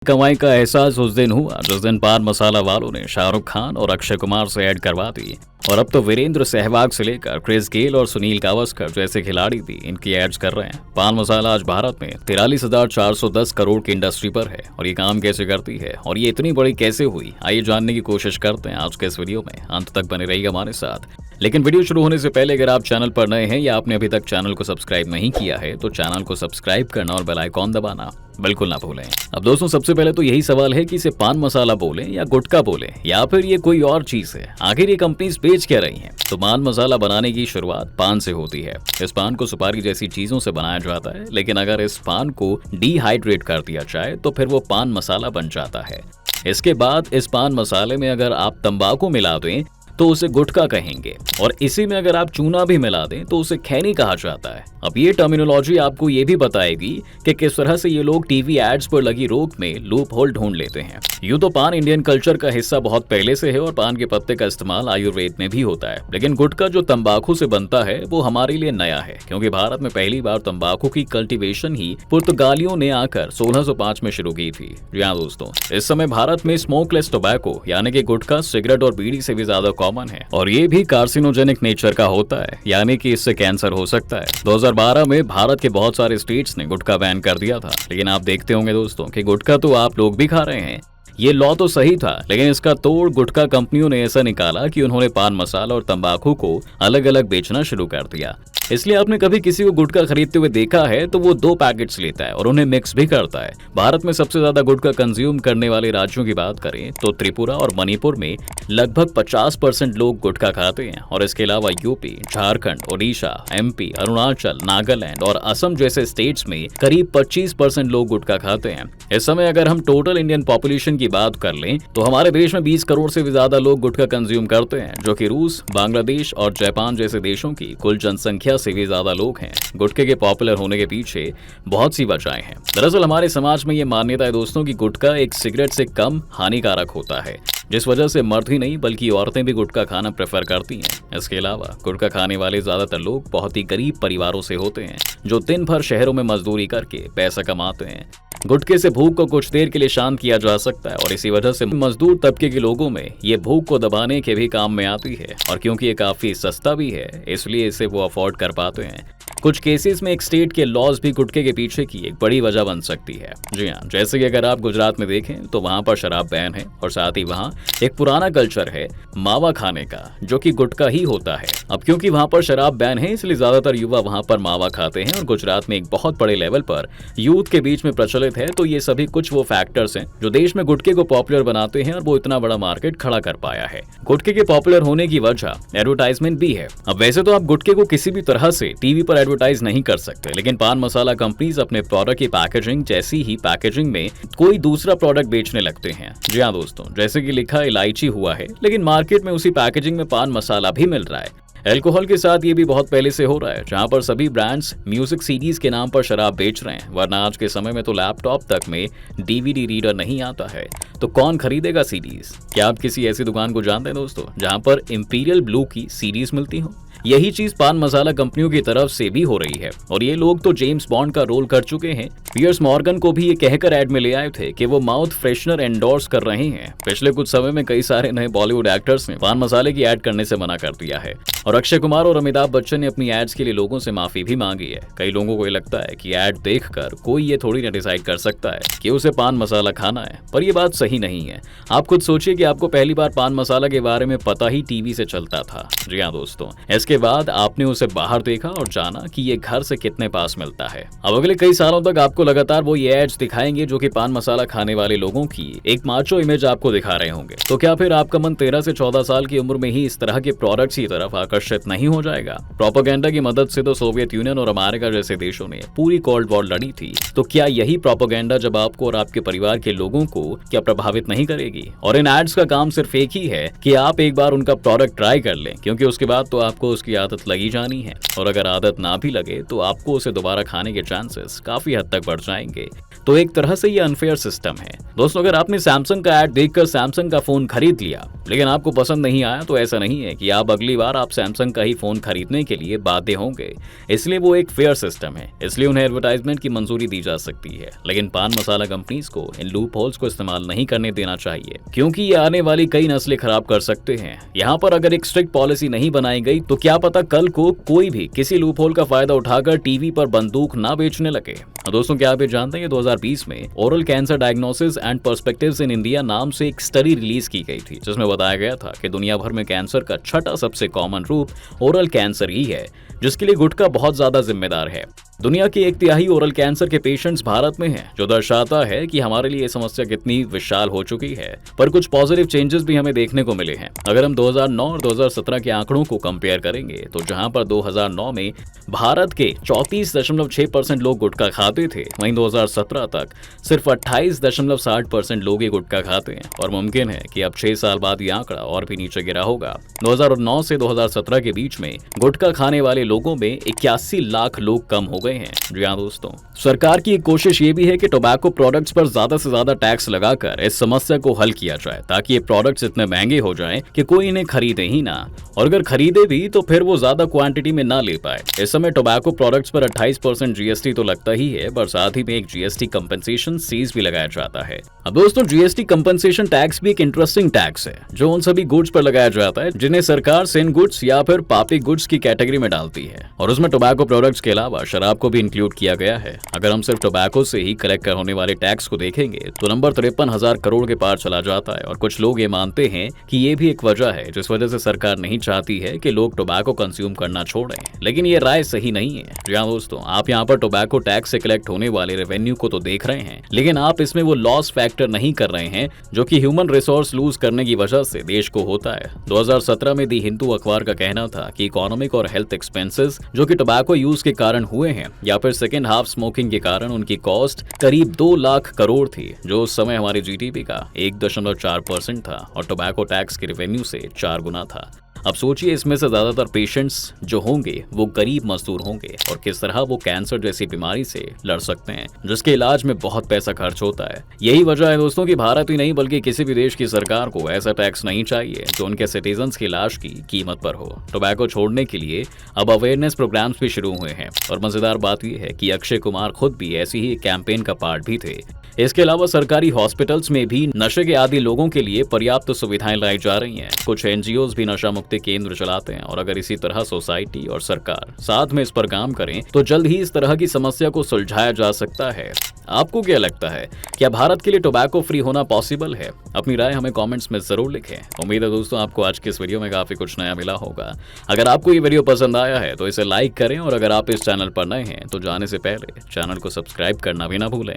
कमाई का एहसास उस दिन हुआ जिस दिन पान मसाला वालों ने शाहरुख खान और अक्षय कुमार से ऐड करवा दी। और अब तो वीरेंद्र सहवाग से लेकर क्रिस गेल और सुनील गावस्कर जैसे खिलाड़ी भी इनकी एड्स कर रहे हैं। पान मसाला आज भारत में 43,410 करोड़ की इंडस्ट्री पर है। और ये काम कैसे करती है और ये इतनी बड़ी कैसे हुई, आइए जानने की कोशिश करते हैं आज के इस वीडियो में। अंत तक बने रहिए हमारे साथ। लेकिन वीडियो शुरू होने से पहले अगर आप चैनल पर नए हैं या आपने अभी तक चैनल को सब्सक्राइब नहीं किया है तो चैनल को सब्सक्राइब करना और बेल आइकॉन दबाना बिल्कुल ना भूलें। अब दोस्तों, सबसे पहले तो यही सवाल है कि इसे पान मसाला बोले या गुटखा बोले या फिर ये कोई और चीज है। आखिर ये कंपनीज बेच क्या रही हैं? तो पान मसाला बनाने की शुरुआत पान से होती है। इस पान को सुपारी जैसी चीजों से बनाया जाता है, लेकिन अगर इस पान को डिहाइड्रेट कर दिया जाए तो फिर वो पान मसाला बन जाता है। इसके बाद इस पान मसाले में अगर आप तंबाकू मिला दें तो उसे गुटखा कहेंगे, और इसी में अगर आप चूना भी मिला दें तो उसे खैनी कहा जाता है। अब ये टर्मिनोलॉजी आपको ये भी बताएगी कि किस तरह से ये लोग टीवी एड्स पर लगी रोक में लूप होल ढूंढ लेते हैं। यूं तो पान इंडियन कल्चर का हिस्सा बहुत पहले से है और पान के पत्ते का इस्तेमाल आयुर्वेद में भी होता है, लेकिन गुटखा जो तंबाकू से बनता है वो हमारे लिए नया है, क्योंकि भारत में पहली बार तंबाकू की कल्टीवेशन ही पुर्तगालियों ने आकर 1605 में शुरू की थी। जी हाँ दोस्तों, इस समय भारत में स्मोकलेस टोबैको यानी कि गुटखा सिगरेट और बीड़ी से भी ज्यादा कॉमन है, और ये भी कार्सिनोजेनिक नेचर का होता है, यानी कि इससे कैंसर हो सकता है। 2012 में भारत के बहुत सारे स्टेट्स ने गुटखा बैन कर दिया था, लेकिन आप देखते होंगे दोस्तों कि गुटखा तो आप लोग भी खा रहे हैं। ये लॉ तो सही था, लेकिन इसका तोड़ गुटखा कंपनियों ने ऐसा निकाला कि उन्होंने पान मसाला और तंबाकू को अलग अलग बेचना शुरू कर दिया। इसलिए आपने कभी किसी को गुटखा खरीदते हुए देखा है तो वो 2 पैकेट्स लेता है और उन्हें मिक्स भी करता है। भारत में सबसे ज्यादा गुटखा कंज्यूम करने वाले राज्यों की बात करें तो त्रिपुरा और मणिपुर में लगभग 50% लोग गुटखा खाते हैं, और इसके अलावा यूपी, झारखंड, ओडिशा, एमपी, अरुणाचल, नागालैंड और असम जैसे स्टेट्स में करीब 25% लोग गुटखा खाते हैं। इस समय अगर हम टोटल इंडियन पॉपुलेशन की बात कर लें तो हमारे देश में 20 करोड़ से भी ज्यादा लोग गुटखा कंज्यूम करते हैं, जो कि रूस, बांग्लादेश और जापान जैसे देशों की कुल जनसंख्या से भी ज्यादा लोग हैं। गुटखे के पॉपुलर होने के पीछे बहुत सी वजहें हैं। दरअसल हमारे समाज में ये मान्यता है दोस्तों कि गुटखा एक सिगरेट से कम हानिकारक होता है, जिस वजह से मर्द ही नहीं बल्कि औरतें भी गुटखा खाना प्रेफर करती हैं। इसके अलावा गुटखा खाने वाले ज्यादातर लोग बहुत ही गरीब परिवारों से होते हैं, जो दिन भर शहरों में मजदूरी करके पैसा कमाते हैं। गुटखे से भूख को कुछ देर के लिए शांत किया जा सकता है, और इसी वजह से मजदूर तबके के लोगों में ये भूख को दबाने के भी काम में आती है। और क्योंकि ये काफी सस्ता भी है, इसलिए इसे वो अफोर्ड कर पाते हैं। कुछ केसेस में एक स्टेट के लॉज भी गुटखे के पीछे की एक बड़ी वजह बन सकती है। जी हाँ, जैसे कि अगर आप गुजरात में देखें तो वहाँ पर शराब बैन है, और साथ ही वहाँ एक पुराना कल्चर है मावा खाने का, जो कि गुटखा ही होता है। अब क्योंकि वहाँ पर शराब बैन है, इसलिए ज्यादातर युवा वहाँ पर मावा खाते हैं, और गुजरात में एक बहुत बड़े लेवल पर यूथ के बीच में प्रचलित है। तो ये सभी कुछ वो फैक्टर्स हैं जो देश में गुटखे को पॉपुलर बनाते हैं और वो इतना बड़ा मार्केट खड़ा कर पाया है। गुटखे के पॉपुलर होने की वजह एडवर्टाइजमेंट भी है। अब वैसे तो आप गुटखे को किसी भी तरह से टीवी पर एडवर्टाइज नहीं कर सकते, लेकिन पान मसाला कंपनीज अपने प्रोडक्ट की पैकेजिंग जैसी ही पैकेजिंग में कोई दूसरा प्रोडक्ट बेचने लगते हैं। जी हाँ दोस्तों, जैसे कि लिखा इलायची हुआ है, लेकिन मार्केट में उसी पैकेजिंग में पान मसाला भी मिल रहा है। अल्कोहल के साथ ये भी बहुत पहले से हो रहा है, जहां पर सभी ब्रांड्स म्यूजिक सीडीज के नाम पर शराब बेच रहे हैं, वरना आज के समय में तो लैपटॉप तक में डीवीडी रीडर नहीं आता है, तो कौन खरीदेगा सीडीज? क्या आप किसी ऐसी दुकान को जानते हैं दोस्तों जहां पर इंपीरियल ब्लू की सीडीज मिलती हो? यही चीज पान मसाला कंपनियों की तरफ से भी हो रही है, और ये लोग तो जेम्स बॉन्ड का रोल कर चुके हैं। पियर्स मॉर्गन को भी ये कहकर ऐड में ले आए थे कि वो माउथ फ्रेशनर एंडोर्स कर रहे हैं। पिछले कुछ समय में कई सारे नए बॉलीवुड एक्टर्स ने पान मसाले की ऐड करने से मना कर दिया है, और अक्षय कुमार और अमिताभ बच्चन ने अपनी एड्स के लिए लोगों से माफी भी मांगी है। कई लोगों को ये लगता है कि ऐड देखकर कोई ये थोड़ी ना डिसाइड कर सकता है कि उसे पान मसाला खाना है, पर ये बात सही नहीं है। आप खुद सोचिए कि आपको पहली बार पान मसाला के बारे में पता ही टीवी से चलता था। जी हाँ दोस्तों, इसके बाद आपने उसे बाहर देखा और जाना कि ये घर से कितने पास मिलता है। अब अगले कई सालों तक आपको लगातार वो ये एड्स दिखाएंगे जो कि पान मसाला खाने वाले लोगों की एक माचो इमेज आपको दिखा रहे होंगे। तो क्या फिर आपका मन 13 से 14 साल की उम्र में ही इस तरह के प्रोडक्ट्स की तरफ आकर्षित नहीं हो जाएगा? प्रोपेगेंडा की मदद से तो सोवियत यूनियन और अमेरिका जैसे देशों ने पूरी कोल्ड वॉर लड़ी थी, तो क्या यही प्रोपेगेंडा जब आपको और आपके परिवार के लोगों को क्या प्रभावित नहीं करेगी? और इन एड्स का काम सिर्फ एक ही है कि आप एक बार उनका प्रोडक्ट ट्राई कर लें, क्योंकि उसके बाद तो आपको उसकी आदत लगी जानी है, और अगर आदत ना भी लगे तो आपको उसे दोबारा खाने के चांसेस काफी हद तक बढ़ जाएंगे। तो एक तरह से ये अनफेयर सिस्टम है। दोस्तों, अगर आपने सैमसंग का ऐड देखकर सैमसंग का फोन खरीद लिया, लेकिन आपको पसंद नहीं आया तो ऐसा नहीं है कि आप अगली बार आप सैमसंग का ही फोन खरीदने के लिए बाध्य होंगे। इसलिए वो एक फेयर सिस्टम है, इसलिए उन्हें एडवर्टाइजमेंट की मंजूरी दी जा सकती है। लेकिन पान मसाला कंपनीज को इन लूप होल्स को इस्तेमाल नहीं करने देना चाहिए, क्योंकि ये आने वाली कई नस्लें खराब कर सकते हैं। यहाँ पर अगर एक स्ट्रिक्ट पॉलिसी नहीं बनाई गई तो क्या पता कल को कोई भी किसी लूप होल का फायदा उठाकर टीवी पर बंदूक ना बेचने लगे। दोस्तों, क्या आप ये जानते हैं कि 2020 में oral cancer diagnosis and perspectives in India नाम से एक स्टडी रिलीज की गई थी, जिसमें बताया गया था कि दुनिया भर में कैंसर का छठा सबसे कॉमन रूप ओरल कैंसर ही है, जिसके लिए गुटखा बहुत ज्यादा जिम्मेदार है। दुनिया के 1/3 ओरल कैंसर के पेशेंट्स भारत में हैं, जो दर्शाता है कि हमारे लिए ये समस्या कितनी विशाल हो चुकी है। पर कुछ पॉजिटिव चेंजेस भी हमें देखने को मिले हैं। अगर हम 2009 और 2017 के आंकड़ों को कंपेयर करेंगे तो जहां पर 2009 में भारत के 34.6% लोग गुटखा खाते थे, वहीं 2017 तक सिर्फ 28.60% लोग ये गुटखा खाते हैं। और मुमकिन है कि अब 6 साल बाद ये आंकड़ा और भी नीचे गिरा होगा। 2009 से 2017 के बीच में गुटखा खाने वाले लोगों में 81 लाख लोग कम हो गए हैं। जी हाँ दोस्तों, सरकार की एक कोशिश ये भी है कि टोबैको प्रोडक्ट्स पर ज्यादा से ज्यादा टैक्स लगाकर इस समस्या को हल किया जाए, ताकि ये प्रोडक्ट्स इतने महंगे हो जाएं कि कोई इन्हें खरीदे ही ना, और अगर खरीदे भी तो फिर वो ज्यादा क्वांटिटी में ना ले पाए। इस समय टोबैको प्रोडक्ट्स पर 28% जीएसटी तो लगता ही है, पर साथ ही में एक जीएसटी कंपनसेशन सीज भी लगाया जाता है। अब दोस्तों, जीएसटी कंपनसेशन टैक्स भी एक इंटरेस्टिंग टैक्स है, जो उन सभी गुड्स पर लगाया जाता है जिन्हें सरकार सिन गुड्स या फिर पापी गुड्स की कैटेगरी में डालती है, और उसमें टोबैको प्रोडक्ट्स के अलावा शराब को भी इंक्लूड किया गया है। अगर हम सिर्फ टोबैको से ही कलेक्ट होने वाले टैक्स को देखेंगे तो नंबर 53,000 करोड़ के पार चला जाता है। और कुछ लोग ये मानते हैं कि ये भी एक वजह है जिस वजह से सरकार नहीं चाहती है कि लोग टोबैको कंज्यूम करना छोड़ें, लेकिन ये राय सही नहीं है। जी हाँ दोस्तों, आप यहाँ पर टोबैको टैक्स से कलेक्ट होने वाले रेवेन्यू को तो देख रहे हैं, लेकिन आप इसमें वो लॉस फैक्टर नहीं कर रहे हैं जो कि ह्यूमन रिसोर्स लूज करने की वजह से देश को होता है। 2017 में दी हिंदू अखबार का कहना था कि इकोनॉमिक और हेल्थ एक्सपेंसेस जो कि टोबैको यूज के कारण हुए हैं या फिर सेकेंड हाफ स्मोकिंग के कारण उनकी कॉस्ट करीब 2 लाख करोड़ थी, जो उस समय हमारी जीडीपी का 1.4% था और टोबैको टैक्स के रेवेन्यू से 4 गुना था। अब सोचिए, इसमें से ज्यादातर पेशेंट्स जो होंगे वो गरीब मजदूर होंगे, और किस तरह वो कैंसर जैसी बीमारी से लड़ सकते हैं, जिसके इलाज में बहुत पैसा खर्च होता है। यही वजह है दोस्तों कि भारत ही नहीं बल्कि किसी भी देश की सरकार को ऐसा टैक्स नहीं चाहिए जो उनके सिटीजन्स की इलाज की कीमत पर हो। टोबैको छोड़ने के लिए अब अवेयरनेस प्रोग्राम्स भी शुरू हुए हैं, और मजेदार बात यह है कि अक्षय कुमार खुद भी ऐसी ही कैंपेन का पार्ट भी थे। इसके अलावा सरकारी हॉस्पिटल्स में भी नशे के आदी लोगों के लिए पर्याप्त सुविधाएं लाई जा रही हैं। कुछ एनजीओज भी नशा मुक्ति केंद्र चलाते हैं, और अगर इसी तरह सोसाइटी और सरकार साथ में इस पर काम करें तो जल्द ही इस तरह की समस्या को सुलझाया जा सकता है। आपको क्या लगता है, क्या भारत के लिए टोबैको फ्री होना पॉसिबल है? अपनी राय हमें कमेंट्स में जरूर लिखें। उम्मीद है दोस्तों आपको आज के इस वीडियो में काफी कुछ नया मिला होगा। अगर आपको ये वीडियो पसंद आया है तो इसे लाइक करें, और अगर आप इस चैनल पर नए हैं तो जाने से पहले चैनल को सब्सक्राइब करना भी ना भूलें।